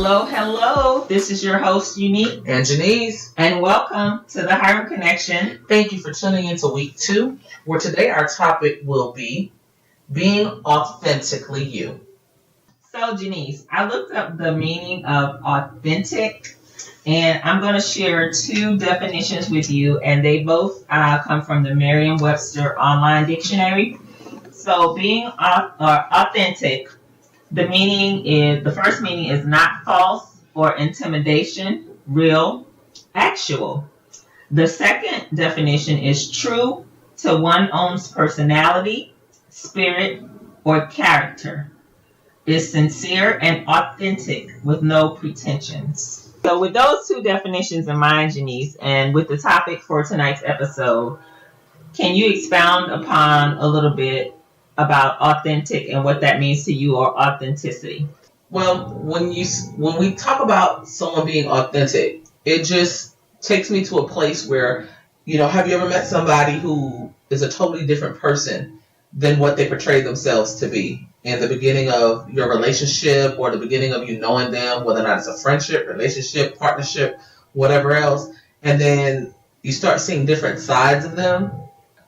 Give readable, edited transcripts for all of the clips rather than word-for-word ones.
Hello, hello. This is your host, Unique. And Janice. And welcome to the Hiram Connection. Thank you for tuning into week 2, where today our topic will be being authentically you. So, Janice, I looked up the meaning of authentic, and I'm going to share 2 definitions with you, and they both come from the Merriam-Webster Online Dictionary. So, being authentic, the first meaning is not false or intimidation, real, actual. The second definition is true to one's own personality, spirit, or character. Is sincere and authentic with no pretensions. So with those 2 definitions in mind, Janice, and with the topic for tonight's episode, can you expound upon a little bit about authentic and what that means to you, or authenticity? Well, when we talk about someone being authentic, it just takes me to a place where, have you ever met somebody who is a totally different person than what they portray themselves to be in the beginning of your relationship, or the beginning of you knowing them, whether or not it's a friendship, relationship, partnership, whatever else, and then you start seeing different sides of them?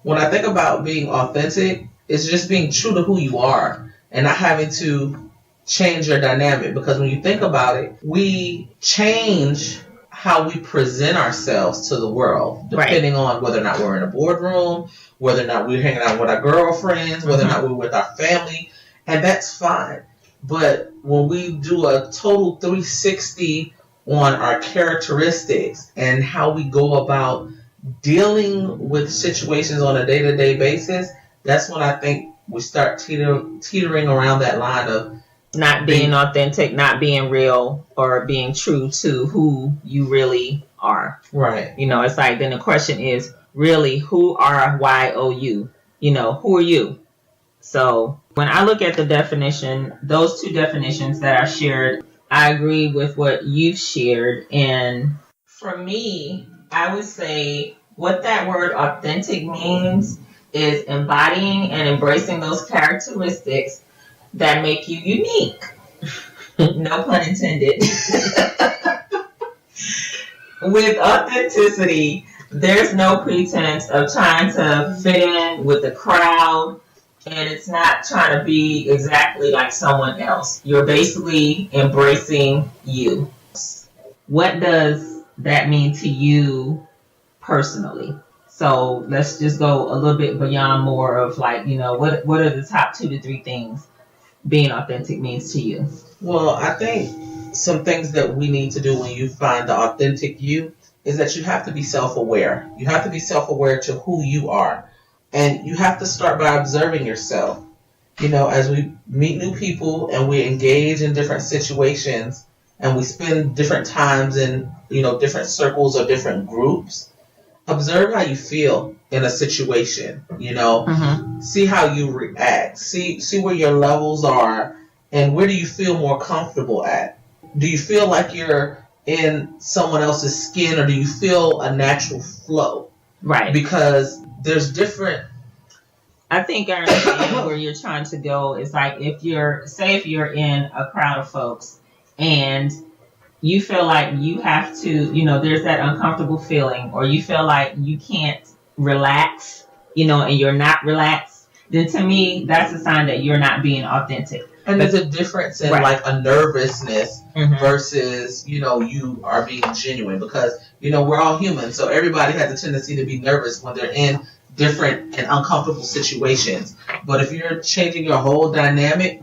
When I think about being authentic, it's just being true to who you are and not having to change your dynamic. Because when you think about it, we change how we present ourselves to the world, depending on whether or not we're in a boardroom, whether or not we're hanging out with our girlfriends, whether or not we're with our family, and that's fine. But when we do a total 360 on our characteristics and how we go about dealing with situations on a day-to-day basis, that's when I think we start teetering around that line of not being authentic, not being real, or being true to who you really are. Right. It's like, then the question is, really, who are you? Who are you? So when I look at the definition, those 2 definitions that are shared, I agree with what you've shared. And for me, I would say what that word authentic means is embodying and embracing those characteristics that make you unique. No pun intended. With authenticity, there's no pretense of trying to fit in with the crowd, and it's not trying to be exactly like someone else. You're basically embracing you. What does that mean to you personally? So let's just go a little bit beyond more of what are the top 2 to 3 things being authentic means to you? Well, I think some things that we need to do when you find the authentic you is that you have to be self-aware. You have to be self-aware to who you are. And you have to start by observing yourself. As we meet new people and we engage in different situations and we spend different times in, different circles or different groups, observe how you feel in a situation, see how you react, see where your levels are, and where do you feel more comfortable at? Do you feel like you're in someone else's skin, or do you feel a natural flow? Right. Because there's different... I think I understand where you're trying to go. It's like if you're in a crowd of folks and you feel like you have to, there's that uncomfortable feeling, or you feel like you can't relax, and you're not relaxed, then to me, that's a sign that you're not being authentic. And there's a difference in like a nervousness versus, you are being genuine, because, we're all human. So everybody has a tendency to be nervous when they're in different and uncomfortable situations. But if you're changing your whole dynamic,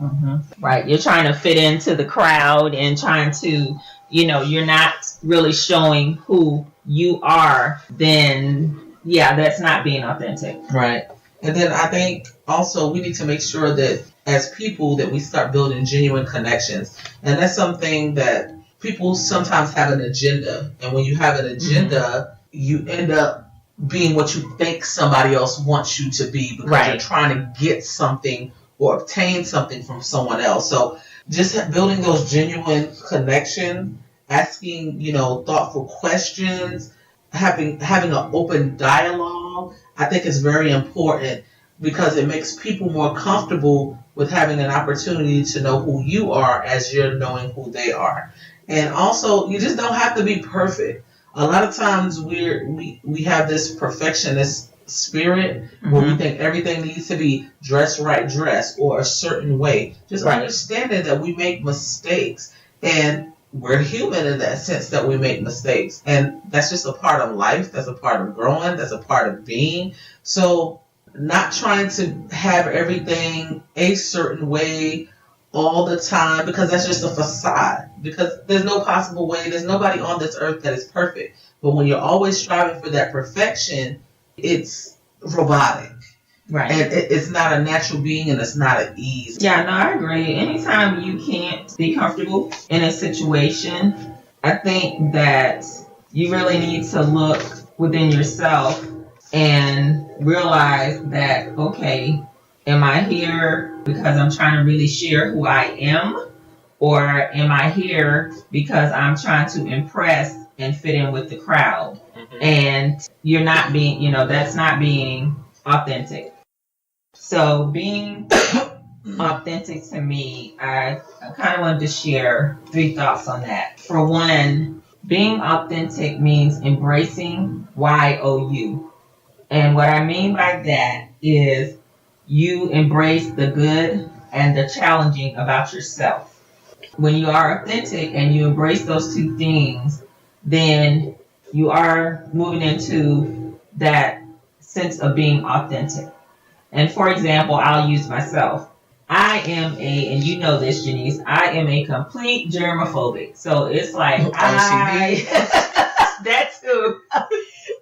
right, you're trying to fit into the crowd and trying to, you're not really showing who you are, then that's not being authentic. Right. And then I think also we need to make sure that as people that we start building genuine connections. And that's something that people sometimes have an agenda. And when you have an agenda, you end up being what you think somebody else wants you to be, because you're trying to get something or obtain something from someone else. So just building those genuine connections, asking, thoughtful questions, having an open dialogue, I think is very important, because it makes people more comfortable with having an opportunity to know who you are as you're knowing who they are. And also, you just don't have to be perfect. A lot of times we have this perfectionist spirit where we think everything needs to be dressed right, or a certain way. Just understanding that we make mistakes, and we're human in that sense that we make mistakes, and that's just a part of life. That's a part of growing. That's a part of being. So, not trying to have everything a certain way all the time, because that's just a facade. Because there's no possible way. There's nobody on this earth that is perfect. But when you're always striving for that perfection, it's robotic. Right. And it's not a natural being, and it's not an ease. Yeah, no, I agree. Anytime you can't be comfortable in a situation, I think that you really need to look within yourself and realize that, okay, am I here because I'm trying to really share who I am? Or am I here because I'm trying to impress and fit in with the crowd? And you're not being, that's not being authentic. So being authentic to me, I kind of wanted to share 3 thoughts on that. For one, being authentic means embracing YOU. And what I mean by that is you embrace the good and the challenging about yourself. When you are authentic and you embrace those 2 things, then you are moving into that sense of being authentic. And for example, I'll use myself. I am and you know this, Janice, I am a complete germophobic. So it's like, that's too.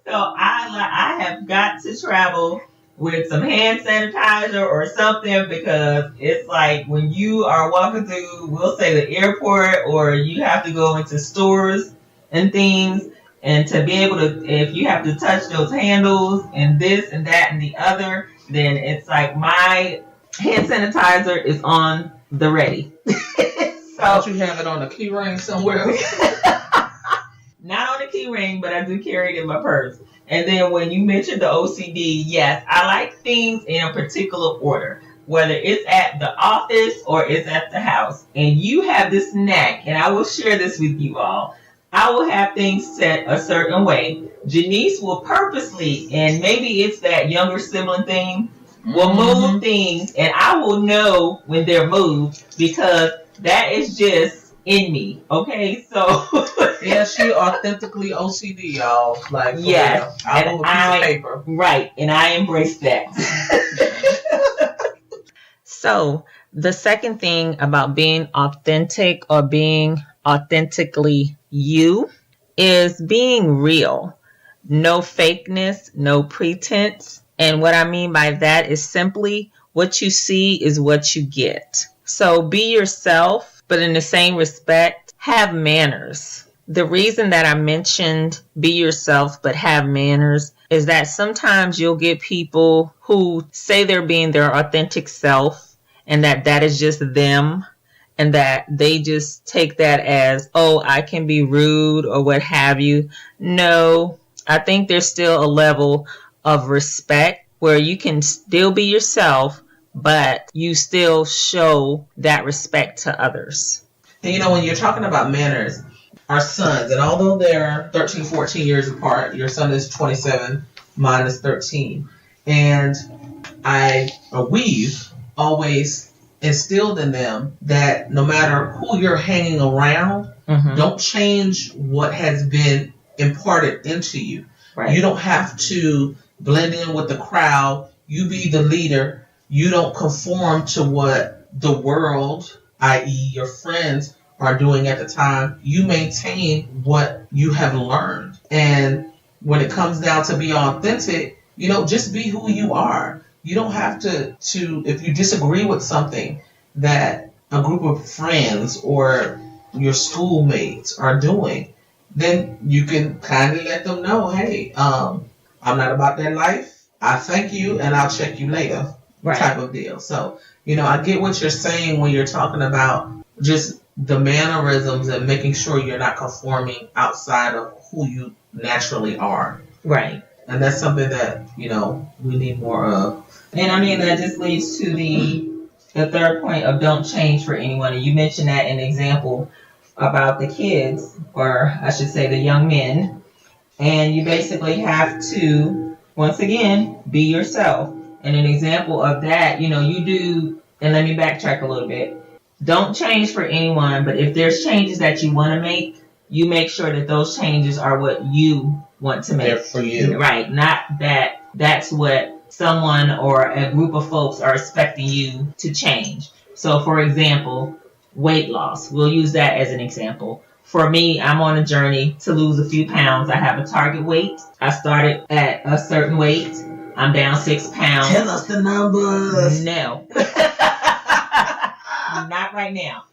So I have got to travel with some hand sanitizer or something, because it's like when you are walking through, we'll say the airport, or you have to go into stores and things, and to be able to, if you have to touch those handles and this and that and the other, then it's like my hand sanitizer is on the ready. So don't you have it on a key ring somewhere? Not on the key ring, but I do carry it in my purse. And then when you mentioned the OCD, yes, I like things in a particular order, whether it's at the office or it's at the house. And you have this knack, and I will share this with you all. I will have things set a certain way. Janice will purposely, and maybe it's that younger sibling thing, will move things, and I will know when they're moved, because that is just in me. Okay, so yeah, she authentically OCD, y'all. Like, yes, I move a piece of paper. Right, and I embrace that. So the second thing about being authentic or being authentically you is being real. No fakeness, no pretense. And what I mean by that is simply what you see is what you get. So be yourself, but in the same respect, have manners. The reason that I mentioned be yourself but have manners is that sometimes you'll get people who say they're being their authentic self, and that is just them, and that they just take that as, oh, I can be rude or what have you. No, I think there's still a level of respect where you can still be yourself, but you still show that respect to others. And when you're talking about manners, our sons, and although they're 13, 14 years apart, your son is 27, mine is 13. And we've always instilled in them that no matter who you're hanging around, don't change what has been imparted into you. Right. You don't have to blend in with the crowd. You be the leader. You don't conform to what the world, i.e. your friends, are doing at the time. You maintain what you have learned. And when it comes down to be authentic, just be who you are. You don't have to if you disagree with something that a group of friends or your schoolmates are doing, then you can kind of let them know, hey, I'm not about that life. I thank you, and I'll check you later, right, type of deal. So, I get what you're saying when you're talking about just the mannerisms and making sure you're not conforming outside of who you naturally are. Right. And that's something that, we need more of. And that just leads to the third point of don't change for anyone. And you mentioned that in example about the kids, or I should say the young men, and you basically have to, once again, be yourself. And an example of that, you do, and let me backtrack a little bit. Don't change for anyone, but if there's changes that you want to make, you make sure that those changes are what you want to make. They're for you. Right. Not that that's what someone or a group of folks are expecting you to change. So, for example, weight loss. We'll use that as an example. For me, I'm on a journey to lose a few pounds. I have a target weight. I started at a certain weight. I'm down 6 pounds. Tell us the numbers. No. Not right now.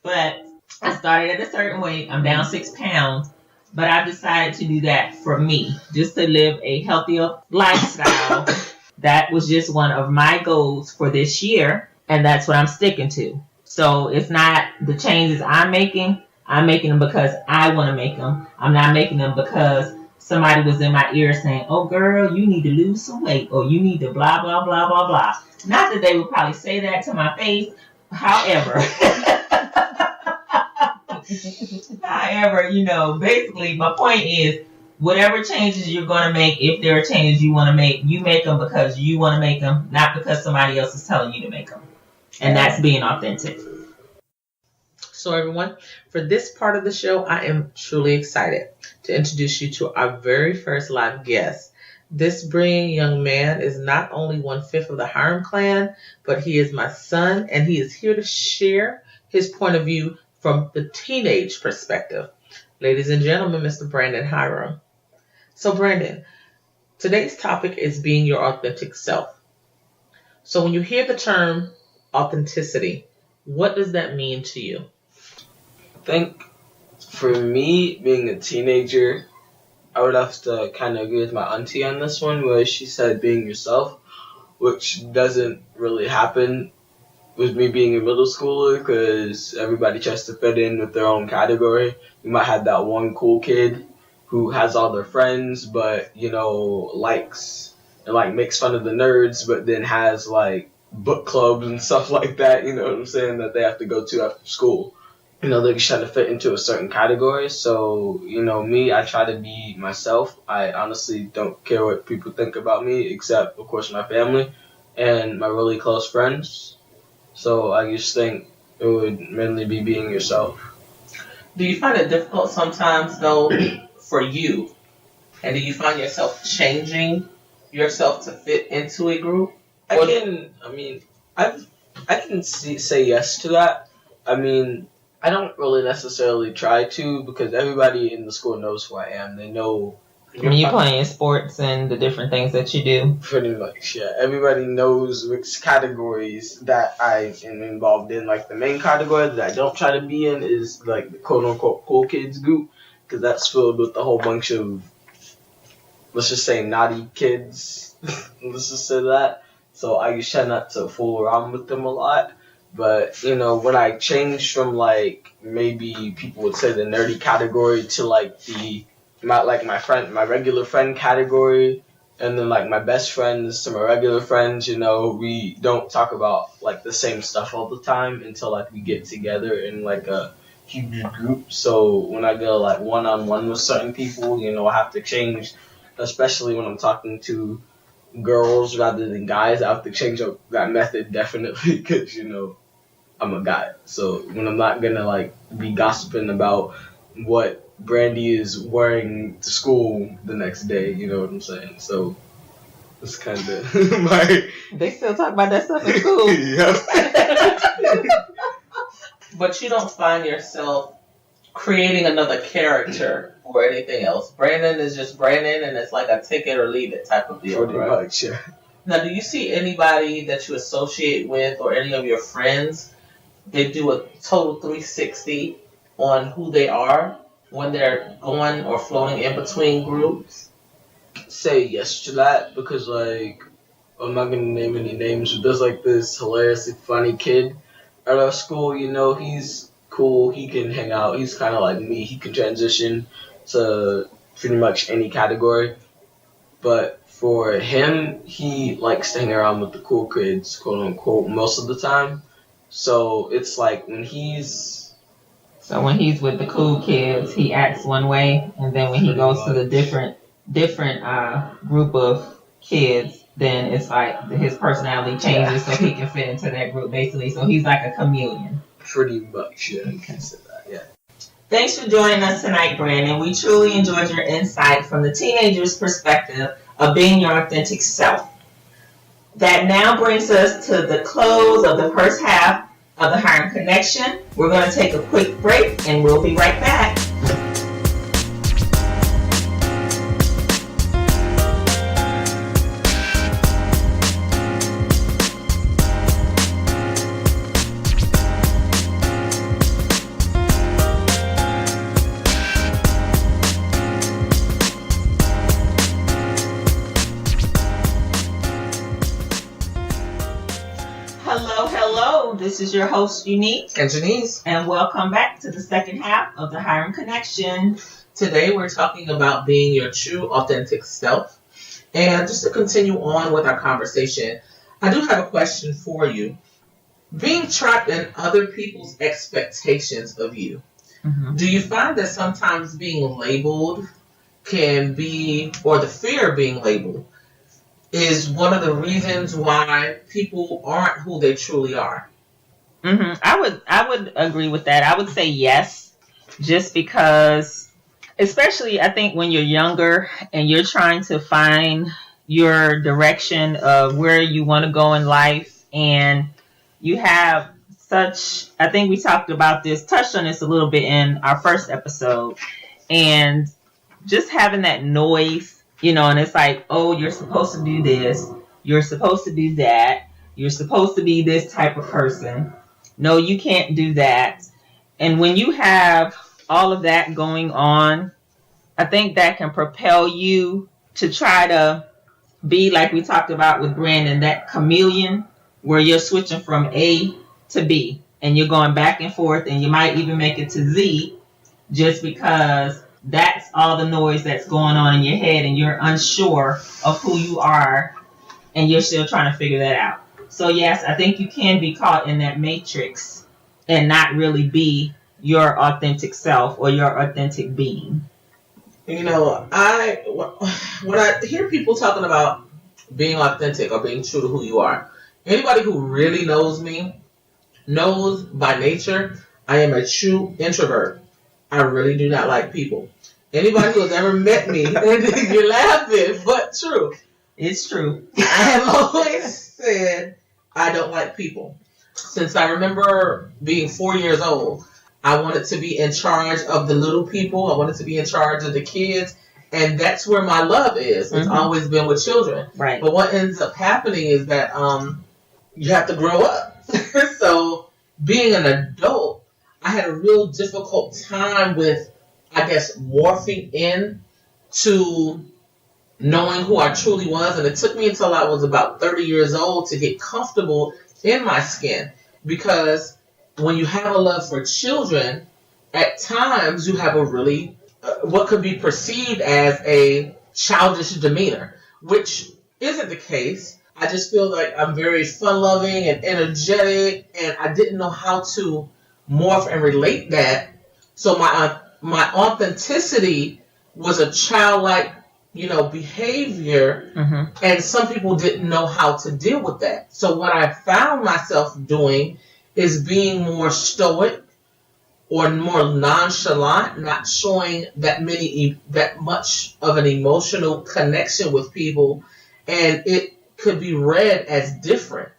But I started at a certain weight. I'm down 6 pounds. But I've decided to do that for me, just to live a healthier lifestyle. That was just one of my goals for this year. And that's what I'm sticking to. So it's not the changes I'm making them because I want to make them. I'm not making them because somebody was in my ear saying, oh, girl, you need to lose some weight, or you need to blah, blah, blah, blah, blah. Not that they would probably say that to my face. However, basically my point is, whatever changes you're going to make, if there are changes you want to make, you make them because you want to make them, not because somebody else is telling you to make them. And that's being authentic. So everyone, for this part of the show, I am truly excited to introduce you to our very first live guest. This brilliant young man is not only 1/5 of the Hiram clan, but he is my son, and he is here to share his point of view from the teenage perspective. Ladies and gentlemen, Mr. Brandon Hiram. So Brandon, today's topic is being your authentic self. So when you hear the term authenticity, what does that mean to you? I think for me, being a teenager, I would have to kind of agree with my auntie on this one, where she said being yourself, which doesn't really happen with me being a middle schooler because everybody tries to fit in with their own category. You might have that one cool kid who has all their friends, but, likes and, makes fun of the nerds, but then has, book clubs and stuff like that, you know what I'm saying, that they have to go to after school. They're just trying to fit into a certain category. So, me, I try to be myself. I honestly don't care what people think about me, except, of course, my family and my really close friends. So I just think it would mainly be being yourself. Do you find it difficult sometimes, though, for you? And do you find yourself changing yourself to fit into a group? I can say yes to that. I don't really necessarily try to because everybody in the school knows who I am. They know. When you playing sports and the different things that you do. Pretty much, yeah. Everybody knows which categories that I am involved in. The main category that I don't try to be in is, the quote-unquote cool kids group because that's filled with a whole bunch of, let's just say, naughty kids. Let's just say that. So I just try not to fool around with them a lot. But, when I change from, maybe people would say the nerdy category to, my regular friend category, and then, my best friends to my regular friends, we don't talk about, the same stuff all the time until, we get together in, a huge group. So when I go, one-on-one with certain people, I have to change, especially when I'm talking to girls rather than guys. I have to change up that method definitely because, I'm a guy. So when I'm not gonna be gossiping about what Brandy is wearing to school the next day, you know what I'm saying? So it's kind of my. They still talk about that stuff in school. Yeah. But you don't find yourself creating another character or anything else. Brandon is just Brandon, and it's like a take it or leave it type of deal. Pretty much, yeah. Now, do you see anybody that you associate with or any of your friends? They do a total 360 on who they are when they're going or floating in between groups? Say yes to that because, I'm not going to name any names, but there's, this hilariously funny kid at our school. He's cool. He can hang out. He's kind of like me. He can transition to pretty much any category. But for him, he likes to hang around with the cool kids, quote-unquote, most of the time. So it's when he's So when he's with the cool kids, he acts one way, and then when he goes to the different group of kids, then it's like his personality changes so he can fit into that group, basically. So he's like a chameleon. Pretty much, yeah, you can say that, yeah. Thanks for joining us tonight, Brandon. We truly enjoyed your insight from the teenager's perspective of being your authentic self. That now brings us to the close of the first half of the Hiram Connection. We're going to take a quick break, and we'll be right back. Hello. This is your host, Unique. And Janice. And welcome back to the second half of the Hiram Connection. Today we're talking about being your true, authentic self. And just to continue on with our conversation, I do have a question for you. Being trapped in other people's expectations of you, do you find that sometimes being labeled can be, or the fear of being labeled, is one of the reasons why people aren't who they truly are? I would agree with that. I would say yes, just because, especially I think when you're younger and you're trying to find your direction of where you want to go in life, and you have such, I think we touched on this a little bit in our first episode, and just having that noise, and it's like, oh, you're supposed to do this, you're supposed to do that, you're supposed to be this type of person. No, you can't do that. And when you have all of that going on, I think that can propel you to try to be, like we talked about with Brandon, that chameleon where you're switching from A to B and you're going back and forth, and you might even make it to Z just because that's all the noise that's going on in your head and you're unsure of who you are and you're still trying to figure that out. So yes, I think you can be caught in that matrix and not really be your authentic self or your authentic being. When I hear people talking about being authentic or being true to who you are, anybody who really knows me knows by nature I am a true introvert. I really do not like people. Anybody who has ever met me, you're laughing, but true. It's true. I have always said I don't like people. Since I remember being 4 years old, I wanted to be in charge of the little people. I wanted to be in charge of the kids. And that's where my love is. It's always been with children. Right. But what ends up happening is that you have to grow up. So being an adult, I had a real difficult time with, I guess, morphing in to knowing who I truly was. And it took me until I was about 30 years old to get comfortable in my skin. Because when you have a love for children, at times you have a really, what could be perceived as a childish demeanor, which isn't the case. I just feel like I'm very fun-loving and energetic, and I didn't know how to morph and relate that. So my authenticity was a childlike, behavior, and some people didn't know how to deal with that. So what I found myself doing is being more stoic or more nonchalant, not showing that much of an emotional connection with people, and it could be read as different.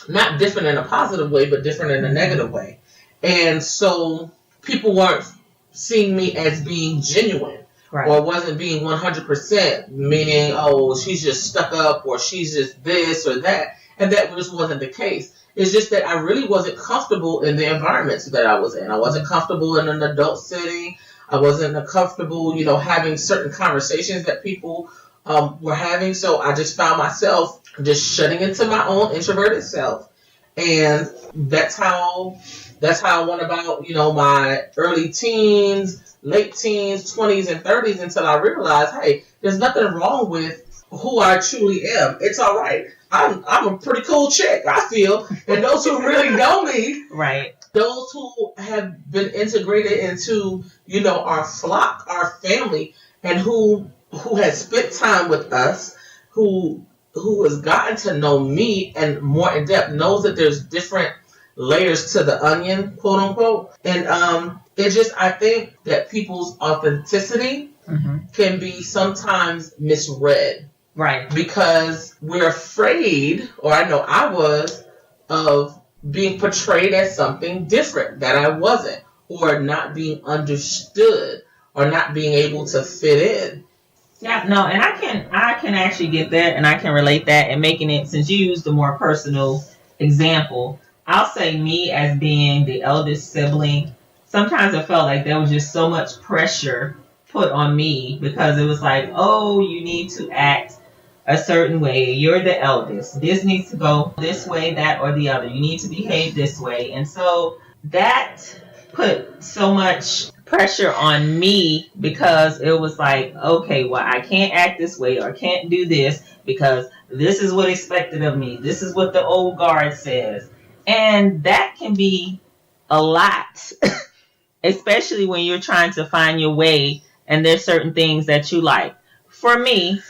Not different in a positive way, but different in a negative way. And so people weren't seeing me as being genuine. Right. Or wasn't being 100%, meaning, oh, she's just stuck up, or she's just this or that. And that just wasn't the case. It's just that I really wasn't comfortable in the environments that I was in. I wasn't comfortable in an adult setting. I wasn't comfortable, having certain conversations that people were having. So I just found myself just shutting into my own introverted self. And that's how I went about, my early teens, late teens, 20s, and 30s until I realized, hey, there's nothing wrong with who I truly am. It's all right. I'm a pretty cool chick, I feel. And those who really know me, right, those who have been integrated into, our flock, our family, and who has spent time with us, who has gotten to know me and more in depth, knows that there's different layers to the onion, quote unquote. And I think that people's authenticity can be sometimes misread. Right. Because we're afraid, or I know I was, of being portrayed as something different that I wasn't, or not being understood, or not being able to fit in. Yeah, no, and I can actually get that, and I can relate that, and making it, since you used a more personal example, I'll say me as being the eldest sibling, sometimes I felt like there was just so much pressure put on me, because it was like, oh, you need to act a certain way. You're the eldest. This needs to go this way, that, or the other. You need to behave this way. And so that put so much pressure on me, because it was like, okay, well, I can't act this way, or I can't do this because this is what expected of me. This is what the old guard says. And that can be a lot, especially when you're trying to find your way and there's certain things that you like. For me,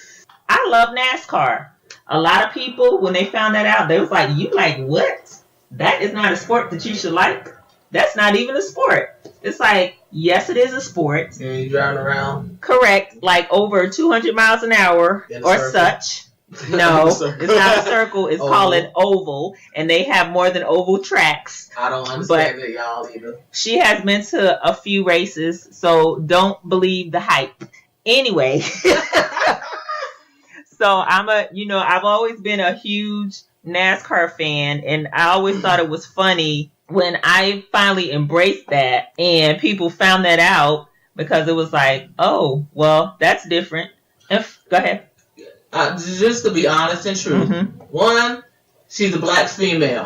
I love NASCAR. A lot of people, when they found that out, they was like, you like what? That is not a sport that you should like. That's not even a sport. It's like, yes, it is a sport. And you driving around? Correct. Like over 200 miles an hour or circle. Such. No, it's not a circle. It's called an oval. And they have more than oval tracks. I don't understand it, y'all, either. She has been to a few races, so don't believe the hype. Anyway. So I've always been a huge NASCAR fan, and I always thought it was funny when I finally embraced that and people found that out, because it was like, oh, well, that's different. Go ahead. Just to be honest and true, one, she's a black female.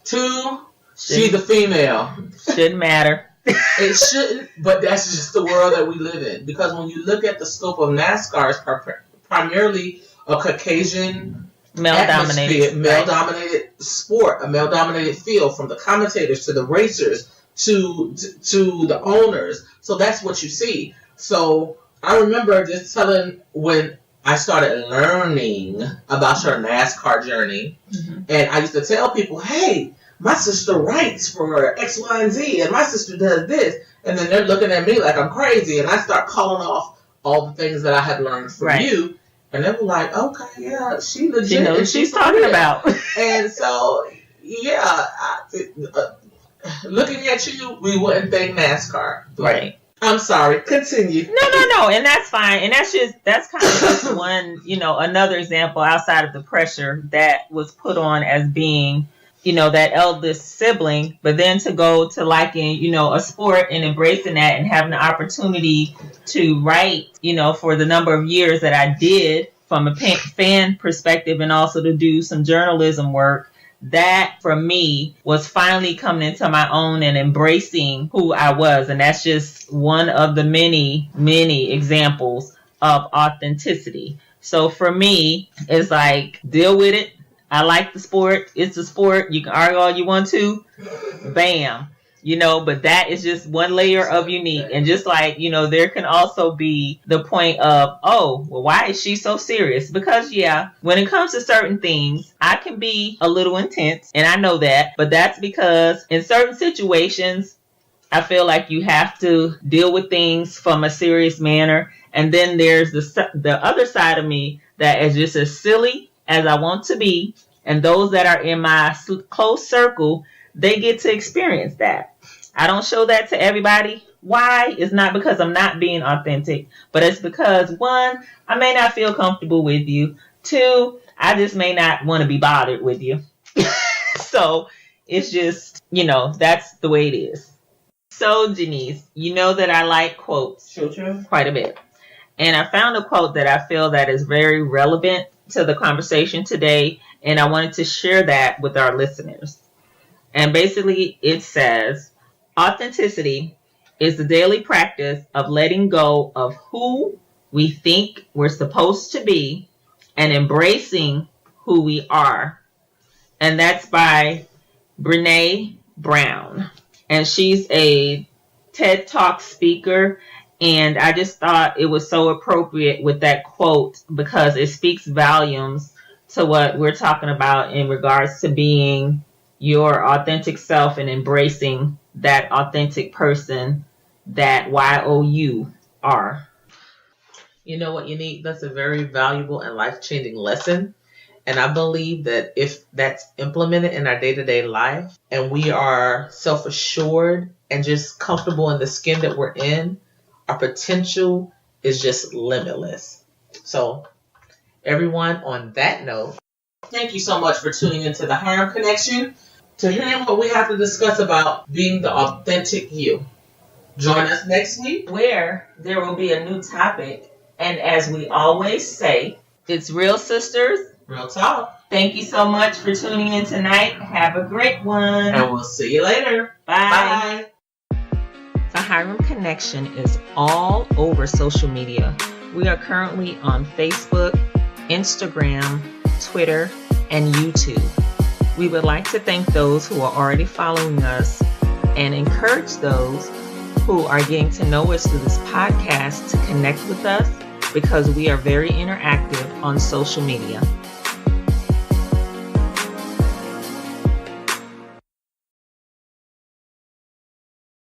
Two, she's a female. Shouldn't matter. It shouldn't, but that's just the world that we live in. Because when you look at the scope of NASCAR, it's primarily a Caucasian male-dominated sport, a male-dominated field, from the commentators to the racers to the owners. So that's what you see. So I remember just telling, when I started learning about your NASCAR journey, and I used to tell people, hey, my sister writes for X, Y, and Z, and my sister does this. And then they're looking at me like I'm crazy, and I start calling off all the things that I had learned from you. And they were like, okay, yeah, she legit. She knows what she's talking about. And so, yeah, looking at you, we wouldn't think NASCAR. Right. I'm sorry. Continue. No, and that's fine. And that's kind of just one, another example outside of the pressure that was put on as being, that eldest sibling, but then to go to liking, a sport and embracing that and having the opportunity to write, for the number of years that I did from a fan perspective, and also to do some journalism work. That for me was finally coming into my own and embracing who I was. And that's just one of the many, many examples of authenticity. So for me, it's like, deal with it. I like the sport. It's a sport. You can argue all you want to. Bam. But that is just one layer of unique. And just like, there can also be the point of, oh, well, why is she so serious? Because, when it comes to certain things, I can be a little intense, and I know that. But that's because in certain situations, I feel like you have to deal with things from a serious manner. And then there's the other side of me that is just as silly as I want to be. And those that are in my close circle, they get to experience that. I don't show that to everybody. Why? It's not because I'm not being authentic, but it's because, one, I may not feel comfortable with you. Two, I just may not want to be bothered with you. So it's just, that's the way it is. So, Janice, you know that I like quotes quite a bit. And I found a quote that I feel that is very relevant to the conversation today, and I wanted to share that with our listeners. And basically it says, authenticity is the daily practice of letting go of who we think we're supposed to be and embracing who we are. And that's by Brené Brown. And she's a TED Talk speaker. And I just thought it was so appropriate with that quote because it speaks volumes to what we're talking about in regards to being your authentic self and embracing that authentic person that YOU are. You know what you need? That's a very valuable and life-changing lesson. And I believe that if that's implemented in our day-to-day life and we are self-assured and just comfortable in the skin that we're in, our potential is just limitless. So everyone, on that note, thank you so much for tuning into the Hiram Connection to hear what we have to discuss about being the authentic you. Join us next week where there will be a new topic. And as we always say, it's real, sisters. Real talk. Thank you so much for tuning in tonight. Have a great one. And we'll see you later. Bye. The Hiram Connection is all over social media. We are currently on Facebook, Instagram, Twitter, and YouTube. We would like to thank those who are already following us and encourage those who are getting to know us through this podcast to connect with us because we are very interactive on social media.